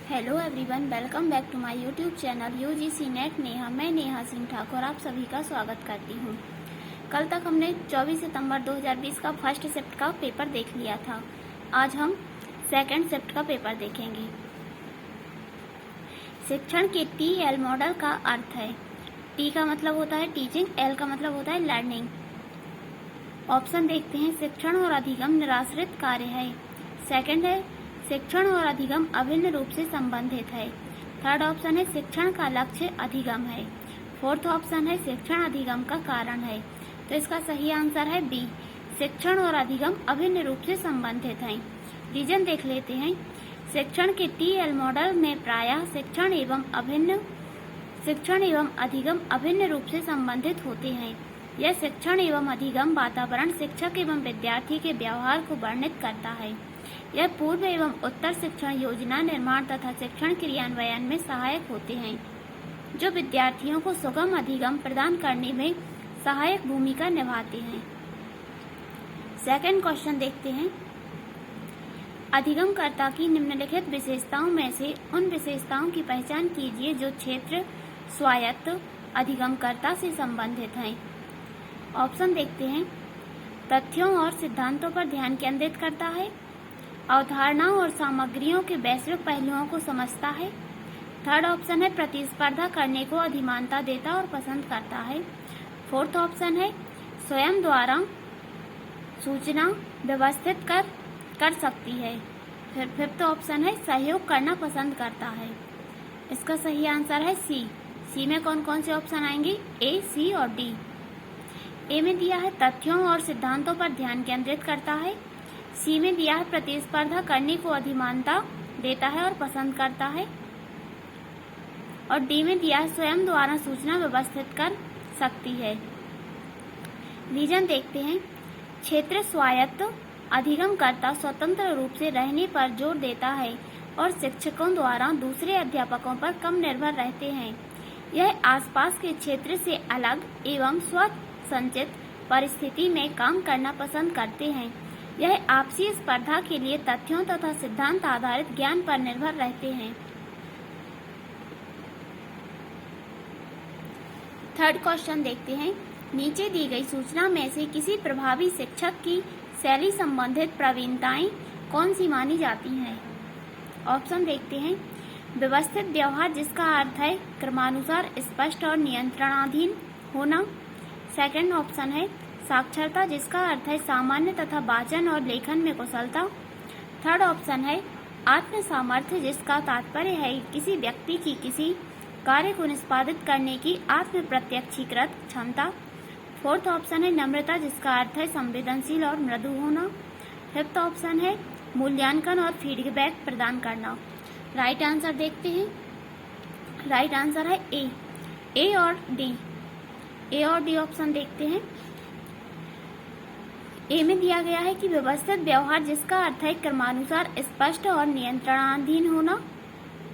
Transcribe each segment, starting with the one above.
Hello everyone, welcome back to my YouTube channel UGC NET Neha. मैं नेहा सिंह ठाकुर आप सभी का स्वागत करती हूँ। कल तक हमने 24 सितंबर 2020 का फर्स्ट शिफ्ट का पेपर देख लिया था। आज हम सेकंड शिफ्ट का पेपर देखेंगे। शिक्षण के टीएल मॉडल का अर्थ है। टी का मतलब होता है टीचिंग, एल का मतलब होता है लर्निंग। ऑप्शन देखते हैं। शिक्षण और अधिगम निराश्रित कार्य है। सेकंड है शिक्षण और अधिगम अभिन्न रूप से संबंधित है। थर्ड ऑप्शन है शिक्षण का लक्ष्य अधिगम है। फोर्थ ऑप्शन है शिक्षण अधिगम का कारण है। तो इसका सही आंसर है बी, शिक्षण और अधिगम अभिन्न रूप से संबंधित हैं। रीजन देख लेते हैं। शिक्षण के टीएल मॉडल में प्रायः शिक्षण एवं अधिगम अभिन्न रूप से संबंधित होते हैं। यह शिक्षण एवं अधिगम वातावरण शिक्षक एवं विद्यार्थी के व्यवहार को वर्णित करता है। यह पूर्व एवं उत्तर शिक्षण योजना निर्माण तथा शिक्षण क्रियान्वयन में सहायक होते हैं, जो विद्यार्थियों को सुगम अधिगम प्रदान करने में सहायक भूमिका निभाते हैं। सेकंड क्वेश्चन देखते हैं। अधिगमकर्ता की निम्नलिखित विशेषताओं में से उन विशेषताओं की पहचान कीजिए जो क्षेत्र स्वायत्त अधिगमकर्ता से संबंधित हैं। ऑप्शन देखते हैं। तथ्यों और सिद्धांतों पर ध्यान केंद्रित करता है। अवधारणाओं और सामग्रियों के वैश्विक पहलुओं को समझता है। थर्ड ऑप्शन है प्रतिस्पर्धा करने को अधिमानता देता और पसंद करता है। फोर्थ ऑप्शन है स्वयं द्वारा सूचना व्यवस्थित कर सकती है। फिर फिफ्थ ऑप्शन है सहयोग करना पसंद करता है। इसका सही आंसर है सी। सी में कौन कौन से ऑप्शन आएंगे? ए, सी और डी। ए में दिया है तथ्यों और सिद्धांतों पर ध्यान केंद्रित करता है। सी में दिया है प्रतिस्पर्धा करने को अधिमानता देता है और पसंद करता है। और डी में दिया है स्वयं द्वारा सूचना व्यवस्थित कर सकती है। रीजन देखते हैं। क्षेत्र स्वायत्त अधिगमकर्ता स्वतंत्र रूप से रहने पर जोर देता है और शिक्षकों द्वारा दूसरे अध्यापकों पर कम निर्भर रहते हैं। यह आसपास के क्षेत्र से अलग एवं स्वसंचित परिस्थिति में काम करना पसंद करते हैं। यह आपसी स्पर्धा के लिए तथ्यों तथा सिद्धांत आधारित ज्ञान पर निर्भर रहते हैं। थर्ड क्वेश्चन देखते हैं। नीचे दी गई सूचना में से किसी प्रभावी शिक्षक की शैली संबंधित प्रवीणताएं कौन सी मानी जाती हैं? ऑप्शन देखते हैं। व्यवस्थित व्यवहार, जिसका अर्थ है क्रमानुसार, स्पष्ट और नियंत्रणाधीन होना। सेकंड ऑप्शन है साक्षरता, जिसका अर्थ है सामान्य तथा वाचन और लेखन में कुशलता। थर्ड ऑप्शन है आत्म सामर्थ्य, जिसका तात्पर्य है किसी व्यक्ति की किसी कार्य को निष्पादित करने की आत्म प्रत्यक्षीकृत क्षमता। फोर्थ ऑप्शन है नम्रता, जिसका अर्थ है संवेदनशील और मृदु होना। फिफ्थ ऑप्शन है मूल्यांकन और फीडबैक प्रदान करना। राइट आंसर देखते हैं। राइट आंसर है ए। ए और डी। ए और डी ऑप्शन देखते हैं। ए में दिया गया है कि व्यवस्थित व्यवहार, जिसका अर्थ है क्रमानुसार, स्पष्ट और नियंत्रणाधीन होना।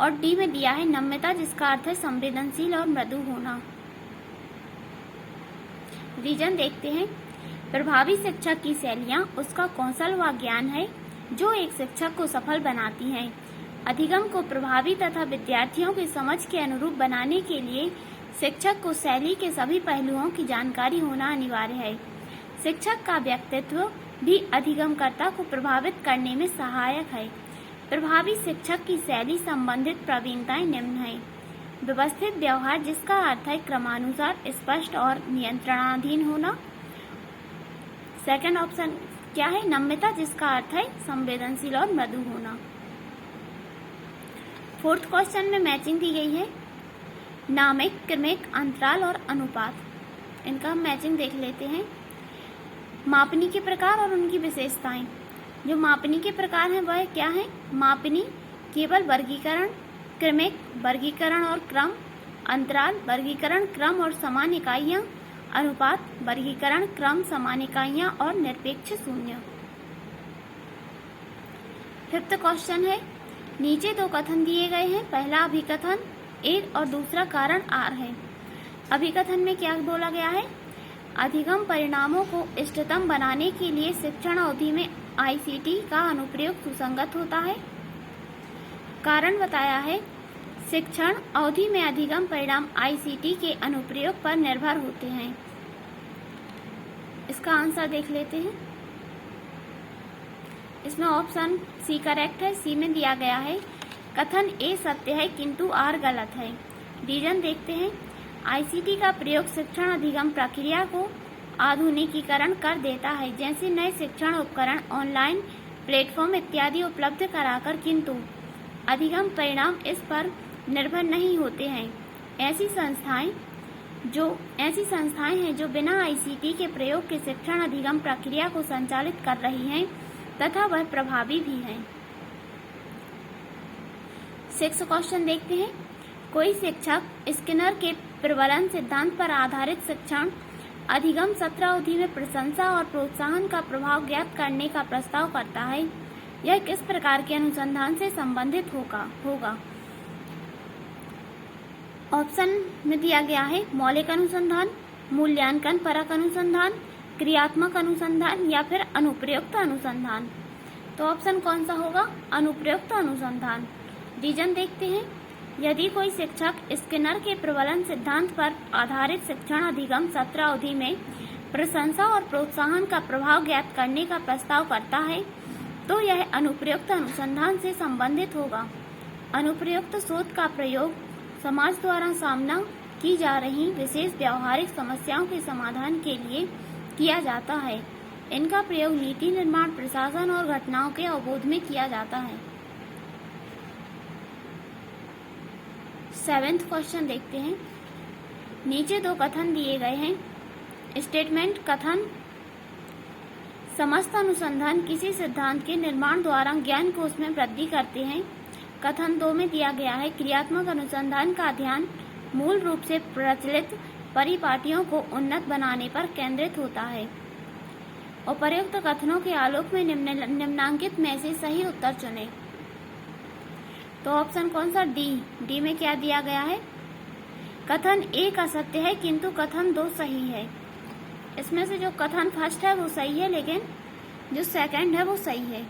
और डी में दिया है नम्रता, जिसका अर्थ है संवेदनशील और मृदु होना। रीजन देखते हैं। प्रभावी शिक्षक की शैलियाँ उसका कौशल व ज्ञान है जो एक शिक्षक को सफल बनाती हैं। अधिगम को प्रभावी तथा विद्यार्थियों की समझ के अनुरूप बनाने के लिए शिक्षक को शैली के सभी पहलुओं की जानकारी होना अनिवार्य है। शिक्षक का व्यक्तित्व भी अधिगमकर्ता को प्रभावित करने में सहायक है। प्रभावी शिक्षक की शैली संबंधित प्रवीणताएं निम्न हैं। व्यवस्थित व्यवहार, जिसका अर्थ है क्रमानुसार, स्पष्ट और नियंत्रणाधीन होना। सेकंड ऑप्शन क्या है? नम्रता, जिसका अर्थ है संवेदनशील और मृदु होना। फोर्थ क्वेश्चन में मैचिंग दी गई है। नामिक, क्रमिक, अंतराल और अनुपात। इनका हम मैचिंग देख लेते हैं। मापनी के प्रकार और उनकी विशेषताएं। जो मापनी के प्रकार हैं वह क्या है? मापनी केवल वर्गीकरण, क्रमिक वर्गीकरण और क्रम, अंतराल वर्गीकरण, क्रम और समान इकाइयां, अनुपात वर्गीकरण, क्रम, समान इकाइयां और निरपेक्ष शून्य। फिफ्थ क्वेश्चन है। नीचे दो कथन दिए गए हैं। पहला अभिकथन ए और दूसरा कारण आर है। अभिकथन में क्या बोला गया है? अधिगम परिणामों को इष्टतम बनाने के लिए शिक्षण अवधि में आईसीटी का अनुप्रयोग सुसंगत होता है। कारण बताया है शिक्षण अवधि में अधिगम परिणाम आईसीटी के अनुप्रयोग पर निर्भर होते हैं। इसका आंसर देख लेते हैं। इसमें ऑप्शन सी करेक्ट है। सी में दिया गया है कथन ए सत्य है किंतु आर गलत है। रीजन देखते हैं। आईसीटी का प्रयोग शिक्षण अधिगम प्रक्रिया को आधुनिकीकरण कर देता है, जैसे नए शिक्षण उपकरण, ऑनलाइन प्लेटफॉर्म इत्यादि उपलब्ध कराकर, किंतु अधिगम परिणाम इस पर निर्भर नहीं होते हैं। ऐसी संस्थाएं हैं जो बिना आईसीटी के प्रयोग के शिक्षण अधिगम प्रक्रिया को संचालित कर रही हैं तथा वह प्रभावी भी हैं। 6 क्वेश्चन देखते हैं। कोई शिक्षक स्किनर के प्रबलन सिद्धांत पर आधारित शिक्षण अधिगम सत्र अवधि में प्रशंसा और प्रोत्साहन का प्रभाव ज्ञात करने का प्रस्ताव करता है। यह किस प्रकार के अनुसंधान से संबंधित होगा? ऑप्शन में दिया गया है मौलिक अनुसंधान, मूल्यांकन परक अनुसंधान, क्रियात्मक अनुसंधान या फिर अनुप्रयुक्त अनुसंधान। तो ऑप्शन कौन सा होगा? अनुप्रयुक्त अनुसंधान। रीजन देखते हैं। यदि कोई शिक्षक स्किनर के प्रबलन सिद्धांत पर आधारित शिक्षण अधिगम सत्र अवधि में प्रशंसा और प्रोत्साहन का प्रभाव ज्ञात करने का प्रस्ताव करता है तो यह अनुप्रयुक्त अनुसंधान से संबंधित होगा। अनुप्रयुक्त शोध का प्रयोग समाज द्वारा सामना की जा रही विशेष व्यावहारिक समस्याओं के समाधान के लिए किया जाता है। इनका प्रयोग नीति निर्माण, प्रशासन और घटनाओं के अवबोध में किया जाता है। 7वां क्वेश्चन देखते हैं। नीचे 2 कथन दिए गए हैं। स्टेटमेंट कथन समस्त अनुसंधान किसी सिद्धांत के निर्माण द्वारा ज्ञान कोश में वृद्धि करते हैं। कथन 2 में दिया गया है क्रियात्मक अनुसंधान का ध्यान मूल रूप से प्रचलित परिपाटियों को उन्नत बनाने पर केंद्रित होता है। उपर्युक्त कथनों के आलोक में निम्नांकित में से सही उत्तर चुनें। तो ऑप्शन कौन सा? डी में क्या दिया गया है? कथन 1 असत्य है किंतु कथन 2 सही है। इसमें से जो कथन फर्स्ट है वो सही है, लेकिन जो सेकंड है वो सही है।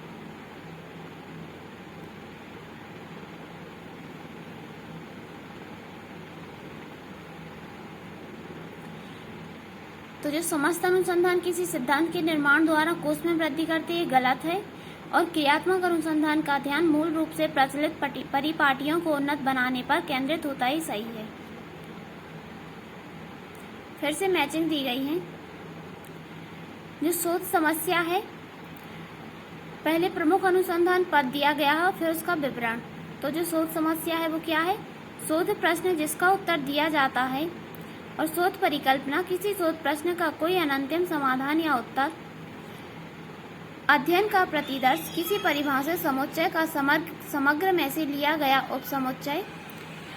तो जो समस्त अनुसंधान किसी सिद्धांत के निर्माण द्वारा कोश में वृद्धि करते हैं गलत है, और क्रियात्मक अनुसंधान का ध्यान मूल रूप से प्रचलित परिपाटियों को उन्नत बनाने पर केंद्रित होता ही सही है। फिर से मैचिंग दी गई है। जो शोध समस्या है, पहले प्रमुख अनुसंधान पद दिया गया है, फिर उसका विवरण। तो जो शोध समस्या है वो क्या है? शोध प्रश्न जिसका उत्तर दिया जाता है। और शोध परिकल्पना किसी शोध प्रश्न का कोई अनंतिम समाधान या उत्तर। अध्ययन का प्रतिदर्श किसी परिभाषित समुच्चय का समग्र में से लिया गया उपसमुच्चय।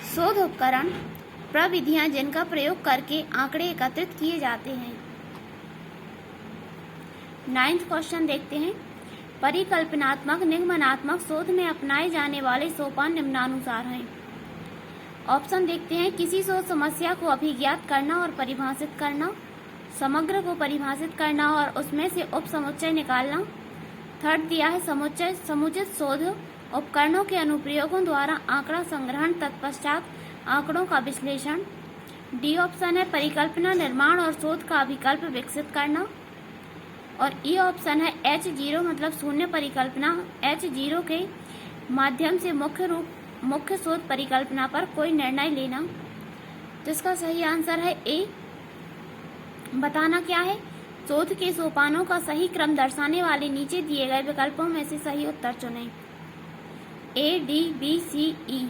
शोध उपकरण प्रविधियां जिनका प्रयोग करके आंकड़े एकत्रित किए जाते हैं। 9वां क्वेश्चन देखते हैं। परिकल्पनात्मक निगमनात्मक शोध में अपनाए जाने वाले सोपान निम्नानुसार हैं। ऑप्शन देखते हैं। किसी शोध समस्या को अभिज्ञात करना और परिभाषित करना, समग्र को परिभाषित करना और उसमें से उपसमुच्चय निकालना। थर्ड दिया है समुचित शोध उपकरणों के अनुप्रयोगों द्वारा आंकड़ा संग्रहण तत्पश्चात आंकड़ों का विश्लेषण। डी ऑप्शन है परिकल्पना निर्माण और शोध का विकल्प विकसित करना। और ई ऑप्शन है H0 मतलब शून्य परिकल्पना। H0 के माध्यम से मुख्य शोध परिकल्पना पर कोई निर्णय लेना। जिसका सही आंसर है ए। बताना क्या है? शोध के सोपानों का सही क्रम दर्शाने वाले नीचे दिए गए विकल्पों में से सही उत्तर चुनें। A, D, B, C, E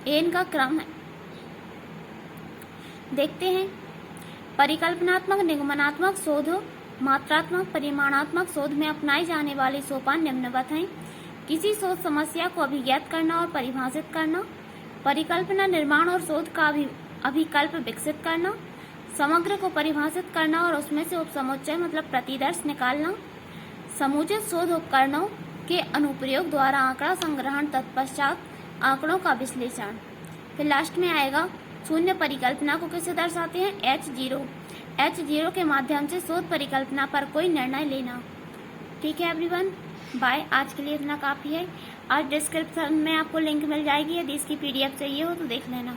ए इनका क्रम है। देखते हैं। परिकल्पनात्मक निगमनात्मक शोध मात्रात्मक परिमाणात्मक शोध में अपनाए जाने वाले सोपान निम्नवत हैं। किसी शोध समस्या को अभिज्ञात करना और परिभाषित करना, परिकल्पना निर्माण और शोध का अभिकल्प विकसित करना, समग्र को परिभाषित करना और उसमें से उपसमुच्चय मतलब प्रतिदर्श निकालना, समुचित शोध उपकरणों के अनुप्रयोग द्वारा आंकड़ा संग्रहण तत्पश्चात आंकड़ों का विश्लेषण। फिर लास्ट में आएगा शून्य परिकल्पना को किसे दर्शाते हैं? H0 के माध्यम से शोध परिकल्पना पर कोई निर्णय लेना। ठीक है एवरीवन। बाय। आज के लिए इतना काफ़ी है। आज डिस्क्रिप्शन में आपको लिंक मिल जाएगी, यदि इसकी PDF चाहिए हो तो देख लेना।